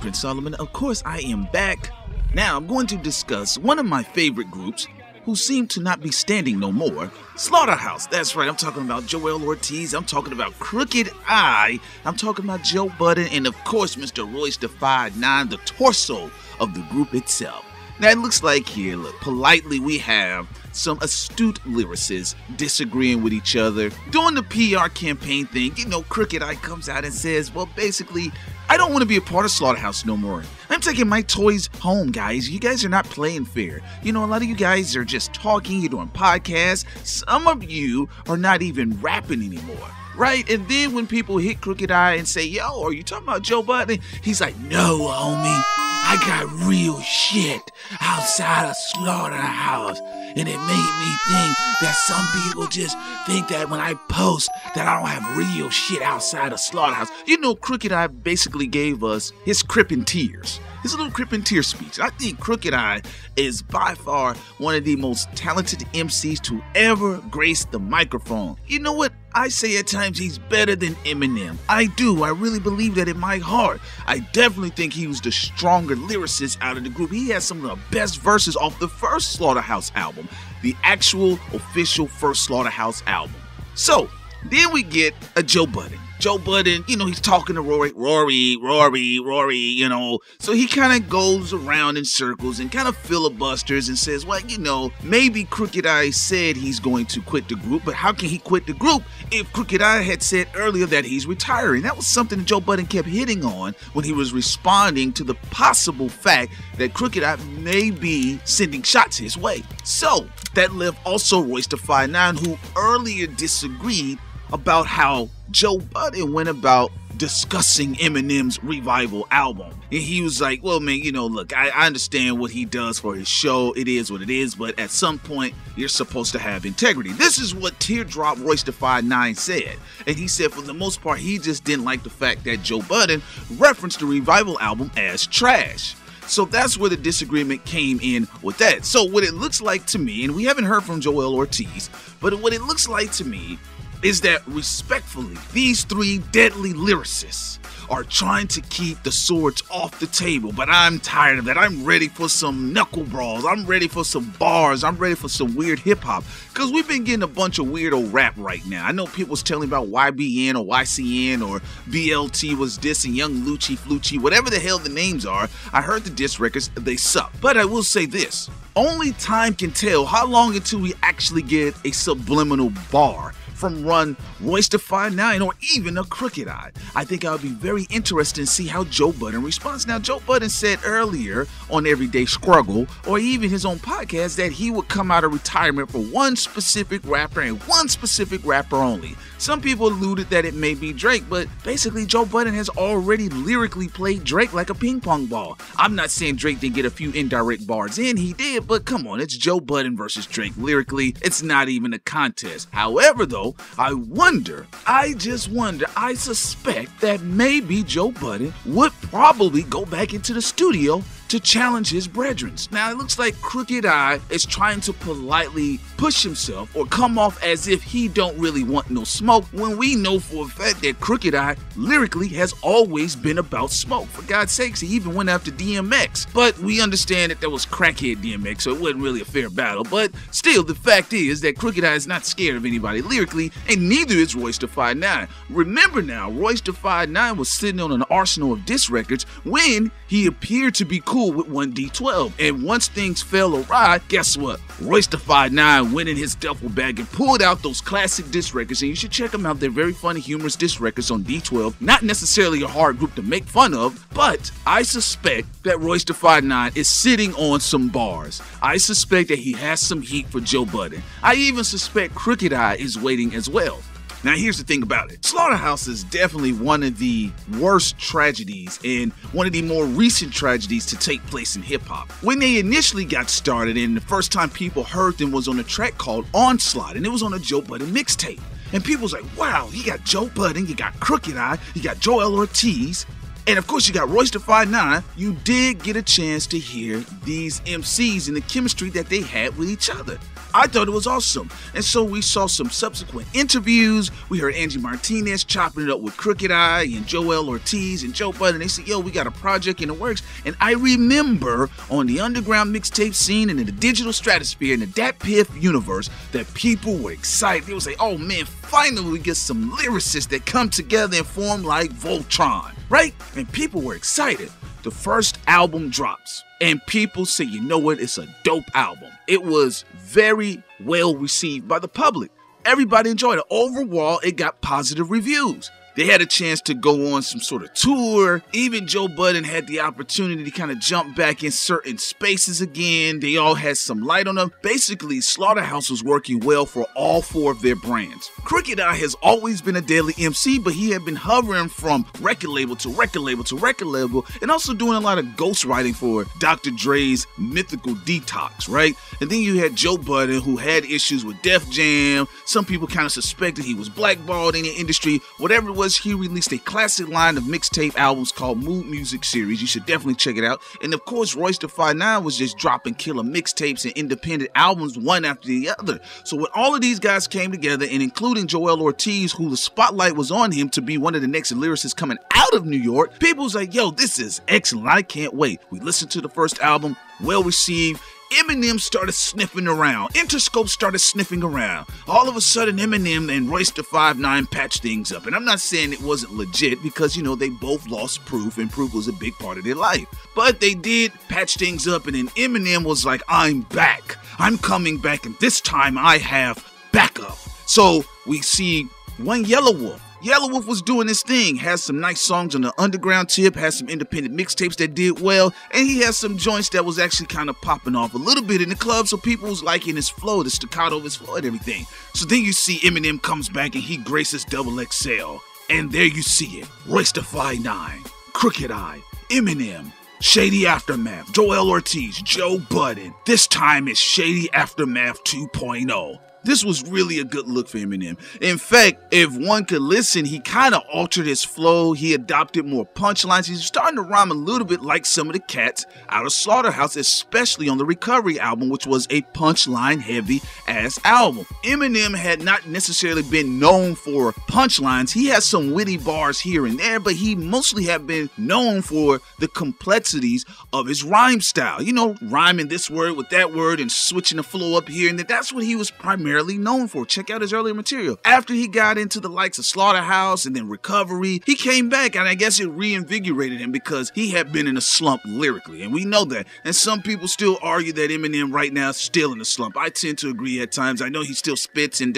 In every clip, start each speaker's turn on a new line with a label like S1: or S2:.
S1: Prince Solomon. Of course, I am back. Now, I'm going to discuss one of my favorite groups who seem to not be standing no more. Slaughterhouse. That's right, I'm talking about Joell Ortiz. I'm talking about Crooked I. I'm talking about Joe Budden. And of course, Mr. Royce da 5'9", the torso of the group itself. Now, it looks like here, look, politely we have some astute lyricists disagreeing with each other. During the PR campaign thing, Crooked I comes out and says, well, basically, I don't want to be a part of Slaughterhouse no more. I'm taking my toys home, guys. You guys are not playing fair. A lot of you guys are just talking, you're doing podcasts. Some of you are not even rapping anymore. Right? And then when people hit Crooked I and say, yo, are you talking about Joe Budden? He's like, no, homie. I got real shit outside of Slaughterhouse. And it made me think that some people just think that when I post that I don't have real shit outside of Slaughterhouse. Crooked I basically gave us his Crip and Tears. His little Crip and Tears speech. I think Crooked I is by far one of the most talented MCs to ever grace the microphone. You know what? I say at times he's better than Eminem. I do. I really believe that in my heart. I definitely think he was the stronger lyricist out of the group. He had some of the best verses off the first Slaughterhouse album. The actual official first Slaughterhouse album. So, then we get a Joe Budden. Joe Budden, he's talking to Rory, So he kind of goes around in circles and kind of filibusters and says, well, maybe Crooked I said he's going to quit the group, but how can he quit the group if Crooked I had said earlier that he's retiring? That was something that Joe Budden kept hitting on when he was responding to the possible fact that Crooked I may be sending shots his way. So that left also Royce da 5'9", who earlier disagreed about how Joe Budden went about discussing Eminem's Revival album. And he was like, well, man, look, I understand what he does for his show. It is what it is, but at some point, you're supposed to have integrity. This is what Teardrop Royce da 5'9" said. And he said, for the most part, he just didn't like the fact that Joe Budden referenced the Revival album as trash. So that's where the disagreement came in with that. So what it looks like to me, and we haven't heard from Joell Ortiz, but what it looks like to me is that respectfully, these three deadly lyricists are trying to keep the swords off the table, but I'm tired of that. I'm ready for some knuckle brawls. I'm ready for some bars. I'm ready for some weird hip-hop, because we've been getting a bunch of weirdo rap right now. I know people was telling about YBN or YCN or BLT was dissing Young Lucci, Flucci, whatever the hell the names are. I heard the diss records, they suck. But I will say this, only time can tell how long until we actually get a subliminal bar from Royce da 5'9" or even a Crooked I. I think I'll be very interested to see how Joe Budden responds. Now, Joe Budden said earlier on Everyday Struggle, or even his own podcast, that he would come out of retirement for one specific rapper and one specific rapper only. Some people alluded that it may be Drake, but basically Joe Budden has already lyrically played Drake like a ping pong ball. I'm not saying Drake didn't get a few indirect bars in, he did, but come on, it's Joe Budden versus Drake lyrically. It's not even a contest. However, though, I suspect that maybe Joe Budden would probably go back into the studio to challenge his brethren. Now, it looks like Crooked I is trying to politely push himself or come off as if he don't really want no smoke, when we know for a fact that Crooked I lyrically has always been about smoke. For God's sakes, he even went after DMX. But we understand that was crackhead DMX, so it wasn't really a fair battle. But still, the fact is that Crooked I is not scared of anybody lyrically, and neither is Royce da 5'9". Remember now, Royce da 5'9" was sitting on an arsenal of diss records when he appeared to be cool with 1D12. And once things fell awry, guess what? Royce da 5'9" went in his duffel bag and pulled out those classic diss records, and you should check them out. They're very funny, humorous diss records on D12. Not necessarily a hard group to make fun of, but I suspect that Royce da 5'9" is sitting on some bars. I suspect that he has some heat for Joe Budden. I even suspect Crooked I is waiting as well. Now, here's the thing about it. Slaughterhouse is definitely one of the worst tragedies and one of the more recent tragedies to take place in hip-hop. When they initially got started, and the first time people heard them was on a track called Onslaught, and it was on a Joe Budden mixtape. And people was like, wow, you got Joe Budden, you got Crooked I, you got Joell Ortiz. And of course, you got Royce da 5'9". You did get a chance to hear these MCs and the chemistry that they had with each other. I thought it was awesome. And so we saw some subsequent interviews. We heard Angie Martinez chopping it up with Crooked I and Joel Ortiz and Joe Budden. They said, yo, we got a project in the works. And I remember on the underground mixtape scene and in the digital stratosphere in the Dat Piff universe that people were excited. They would say, oh man, finally we get some lyricists that come together and form like Voltron, right? And people were excited. The first album drops and people say, you know what, it's a dope album. It was very well received by the public. Everybody enjoyed it. Overall, it got positive reviews. They had a chance to go on some sort of tour. Even Joe Budden had the opportunity to kind of jump back in certain spaces again. They all had some light on them. Basically, Slaughterhouse was working well for all four of their brands. Crooked I has always been a daily MC, but he had been hovering from record label to record label to record label and also doing a lot of ghostwriting for Dr. Dre's Mythical Detox, right? And then you had Joe Budden, who had issues with Def Jam. Some people kind of suspected he was blackballed in the industry. Whatever it was, he released a classic line of mixtape albums called Mood Music Series. You should definitely check it out. And of course, Royce da 5'9" was just dropping killer mixtapes and independent albums one after the other. So when all of these guys came together, and including Joel Ortiz, who the spotlight was on him to be one of the next lyricists coming out of New York, people was like, yo, this is excellent. I can't wait. We listened to the first album, well received. Eminem started sniffing around. Interscope started sniffing around. All of a sudden, Eminem and Royce da 5'9" patched things up. And I'm not saying it wasn't legit because, you know, they both lost Proof and Proof was a big part of their life. But they did patch things up, and then Eminem was like, I'm back. I'm coming back, and this time I have backup. So we see one Yellow Wolf. Yellow Wolf was doing his thing, has some nice songs on the underground tip, has some independent mixtapes that did well, and he has some joints that was actually kind of popping off a little bit in the club, so people was liking his flow, the staccato of his flow and everything. So then you see Eminem comes back and he graces Double XL, and there you see it. Royce da 5'9", Crooked I, Eminem, Shady Aftermath, Joel Ortiz, Joe Budden. This time it's Shady Aftermath 2.0. This was really a good look for Eminem. In fact, if one could listen, he kind of altered his flow. He adopted more punchlines. He's starting to rhyme a little bit like some of the cats out of Slaughterhouse, especially on the Recovery album, which was a punchline heavy ass album. Eminem had not necessarily been known for punchlines. He has some witty bars here and there, but he mostly had been known for the complexities of his rhyme style. You know, rhyming this word with that word and switching the flow up here and there. That's what he was primarily known for. Check out his earlier material. After he got into the likes of Slaughterhouse and then Recovery, he came back, and I guess it reinvigorated him because he had been in a slump lyrically, and we know that. And some people still argue that Eminem right now is still in a slump. I tend to agree at times. I know he still spits and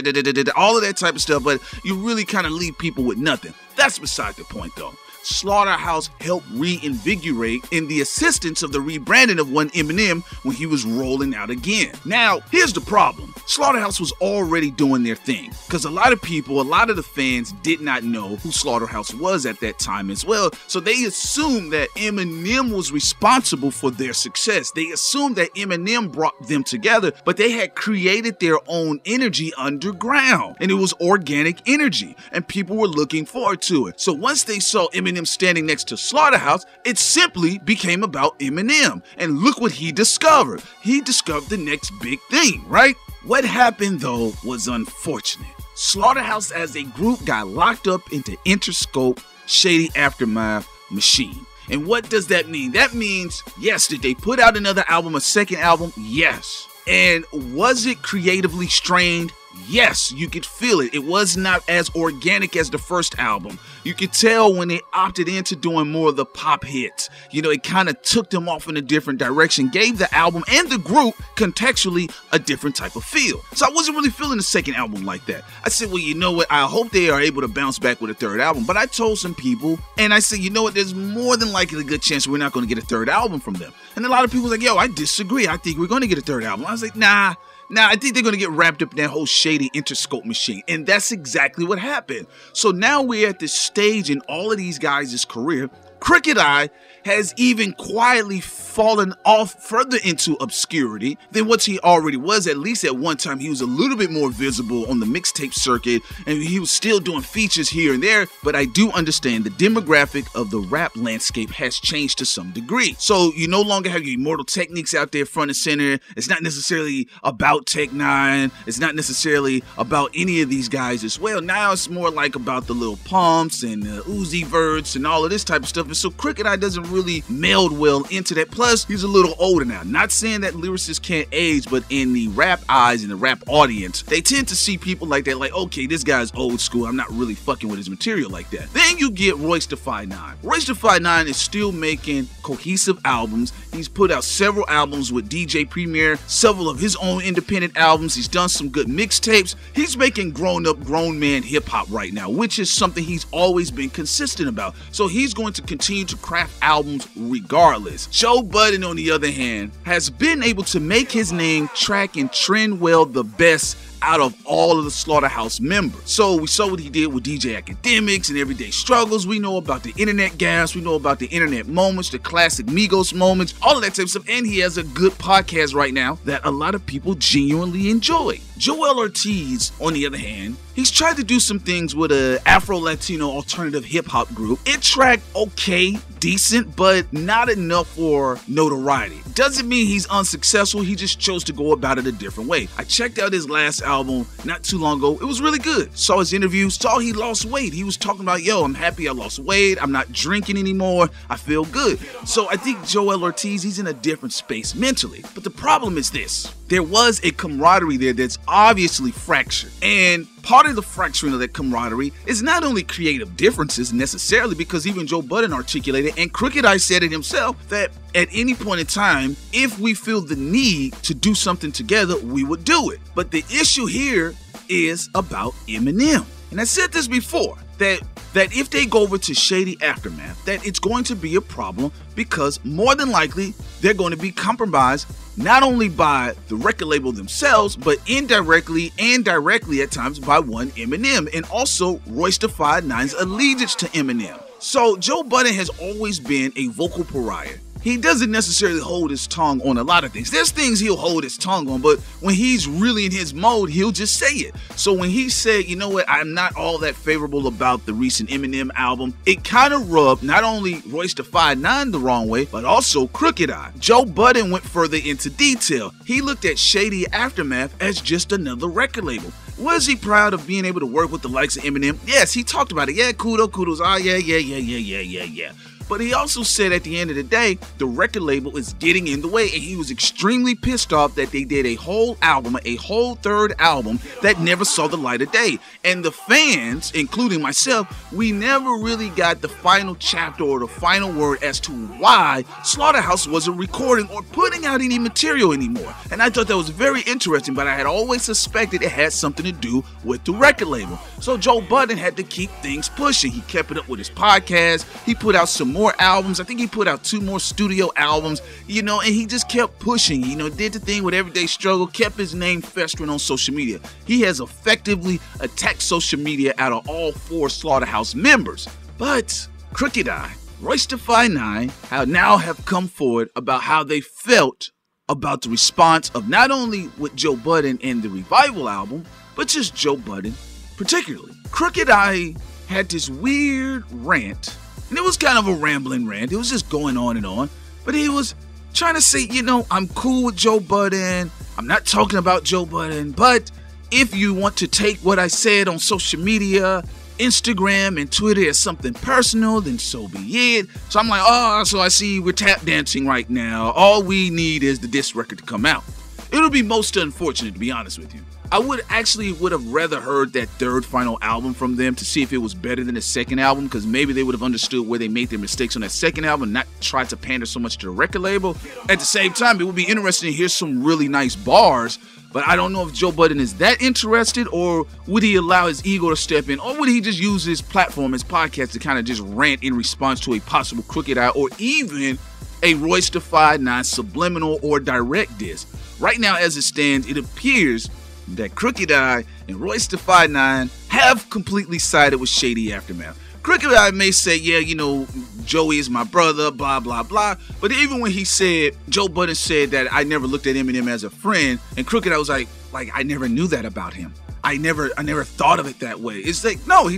S1: all of that type of stuff, but you really kind of leave people with nothing. That's beside the point though. Slaughterhouse helped reinvigorate in the assistance of the rebranding of one Eminem when he was rolling out again. Now, here's the problem. Slaughterhouse was already doing their thing because a lot of people, a lot of the fans did not know who Slaughterhouse was at that time as well. So they assumed that Eminem was responsible for their success. They assumed that Eminem brought them together, but they had created their own energy underground, and it was organic energy, and people were looking forward to it. So once they saw Eminem standing next to Slaughterhouse, it simply became about Eminem. And look what he discovered. He discovered the next big thing, right? What happened though was unfortunate. Slaughterhouse as a group got locked up into Interscope Shady Aftermath machine. And what does that mean? That means, yes, did they put out another album, a second album? Yes. And was it creatively strained? Yes, you could feel it. It was not as organic as the first album. You could tell when they opted into doing more of the pop hits. You know, it kind of took them off in a different direction, gave the album and the group contextually a different type of feel. So I wasn't really feeling the second album like that. I said, well, you know what? I hope they are able to bounce back with a third album. But I told some people, and I said, you know what? There's more than likely a good chance we're not going to get a third album from them. And a lot of people were like, yo, I disagree. I think we're going to get a third album. I was like, nah, I think they're going to get wrapped up in that whole shady Interscope machine. And that's exactly what happened. So now we're at this stage in all of these guys' career. Crooked I has even quietly fallen off further into obscurity than what he already was. At least at one time, he was a little bit more visible on the mixtape circuit, and he was still doing features here and there, but I do understand the demographic of the rap landscape has changed to some degree. So you no longer have your Immortal Techniques out there front and center. It's not necessarily about Tech 9. It's not necessarily about any of these guys as well. Now it's more like about the Lil Pumps and the Uzi Verts and all of this type of stuff. And so Crooked I doesn't really meld well into that. Plus, he's a little older now. Not saying that lyricists can't age, but in the rap eyes and the rap audience, they tend to see people like that, like, okay, this guy's old school. I'm not really fucking with his material like that. Then you get Royce da 5'9". Royce da 5'9" is still making cohesive albums. He's put out several albums with DJ Premier, several of his own independent albums. He's done some good mixtapes. He's making grown-up, grown-man hip-hop right now, which is something he's always been consistent about. So he's going to continue to craft albums regardless. Joe Budden, on the other hand, has been able to make his name track and trend well the best out of all of the Slaughterhouse members. So we saw what he did with DJ Academics and Everyday Struggles. We know about the internet gas. We know about the internet moments, the classic Migos moments, all of that type of stuff. And he has a good podcast right now that a lot of people genuinely enjoy. Joel Ortiz, on the other hand, he's tried to do some things with a Afro-Latino alternative hip-hop group. It tracked okay, decent, but not enough for notoriety. Doesn't mean he's unsuccessful, he just chose to go about it a different way. I checked out his last album not too long ago. It was really good. Saw his interview, saw he lost weight. He was talking about, yo, I'm happy I lost weight, I'm not drinking anymore, I feel good. So I think Joel Ortiz, he's in a different space mentally. But the problem is this. There was a camaraderie there that's obviously fractured. And part of the fracturing of that camaraderie is not only creative differences necessarily, because even Joe Budden articulated, and Crooked I said it himself, that at any point in time, if we feel the need to do something together, we would do it. But the issue here is about Eminem. And I said this before, that if they go over to Shady Aftermath, that it's going to be a problem because more than likely they're going to be compromised not only by the record label themselves, but indirectly and directly at times by one Eminem, and also Royce da 5'9"'s allegiance to Eminem. So Joe Budden has always been a vocal pariah. He doesn't necessarily hold his tongue on a lot of things. There's things he'll hold his tongue on, but when he's really in his mode, he'll just say it. So when he said, you know what, I'm not all that favorable about the recent Eminem album, it kind of rubbed not only Royce da 5'9" the wrong way, but also Crooked I. Joe Budden went further into detail. He looked at Shady Aftermath as just another record label. Was he proud of being able to work with the likes of Eminem? Yes, he talked about it. Yeah, kudos. Oh, yeah. But he also said at the end of the day, the record label is getting in the way, and he was extremely pissed off that they did a whole album, a whole third album that never saw the light of day. And the fans, including myself, we never really got the final chapter or the final word as to why Slaughterhouse wasn't recording or putting out any material anymore. And I thought that was very interesting, but I had always suspected it had something to do with the record label. So Joe Budden had to keep things pushing. He kept it up with his podcast. He put out some more albums. I think he put out 2 more studio albums, and he just kept pushing, did the thing with Everyday Struggle, kept his name festering on social media. He has effectively attacked social media out of all 4 Slaughterhouse members. But Crooked I, Royce da 5'9" now have come forward about how they felt about the response of not only with Joe Budden and the Revival album, but just Joe Budden particularly. Crooked I had this weird rant. And it was kind of a rambling rant. It was just going on and on. But he was trying to say, I'm cool with Joe Budden. I'm not talking about Joe Budden. But if you want to take what I said on social media, Instagram and Twitter as something personal, then so be it. So I'm like, so I see we're tap dancing right now. All we need is the diss record to come out. It'll be most unfortunate, to be honest with you. I would have rather heard that third final album from them to see if it was better than the second album, because maybe they would have understood where they made their mistakes on that second album and not try to pander so much to the record label. At the same time, it would be interesting to hear some really nice bars, but I don't know if Joe Budden is that interested, or would he allow his ego to step in, or would he just use his platform, his podcast, to kind of just rant in response to a possible Crooked I or even a Royce da 5'9" subliminal or direct diss. Right now, as it stands, it appears that Crooked I and Royce da 5'9" have completely sided with Shady Aftermath. Crooked Eye may say, yeah, you know, Joey is my brother, blah, blah, blah. But even when he said, Joe Budden said that I never looked at Eminem as a friend, and Crooked Eye was like, I never knew that about him. I never thought of it that way. It's like, no,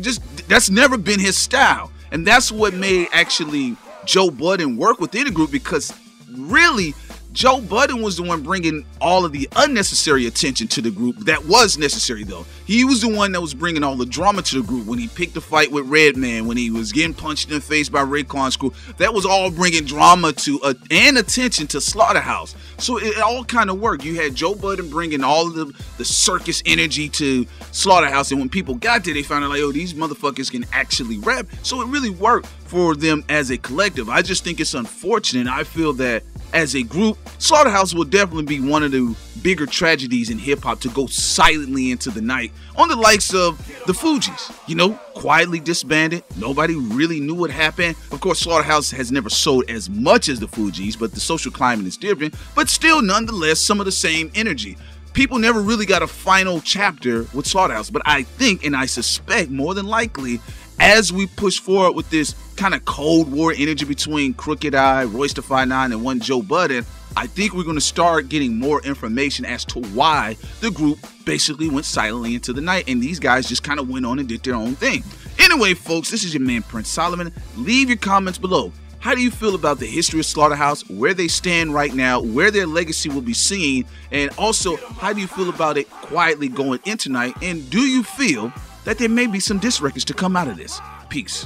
S1: that's never been his style. And that's what made actually Joe Budden work within the group, because really, Joe Budden was the one bringing all of the unnecessary attention to the group that was necessary, though. He was the one that was bringing all the drama to the group when he picked a fight with Redman, when he was getting punched in the face by Raekwon's crew. That was all bringing drama to and attention to Slaughterhouse. So it all kind of worked. You had Joe Budden bringing all of the circus energy to Slaughterhouse, and when people got there, they found out like, oh, these motherfuckers can actually rap. So it really worked for them as a collective. I just think it's unfortunate. I feel that as a group, Slaughterhouse will definitely be one of the bigger tragedies in hip-hop to go silently into the night on the likes of the Fugees. You know, quietly disbanded. Nobody really knew what happened. Of course, Slaughterhouse has never sold as much as the Fugees, but the social climate is different. But still, nonetheless, some of the same energy. People never really got a final chapter with Slaughterhouse, but I think, and I suspect more than likely, as we push forward with this kind of Cold War energy between Crooked Eye, Royce da 5'9", and one Joe Budden, I think we're going to start getting more information as to why the group basically went silently into the night, and these guys just kind of went on and did their own thing. Anyway, folks, this is your man Prince Solomon. Leave your comments below. How do you feel about the history of Slaughterhouse, where they stand right now, where their legacy will be seen, and also how do you feel about it quietly going into night, and do you feel that there may be some diss records to come out of this? Peace.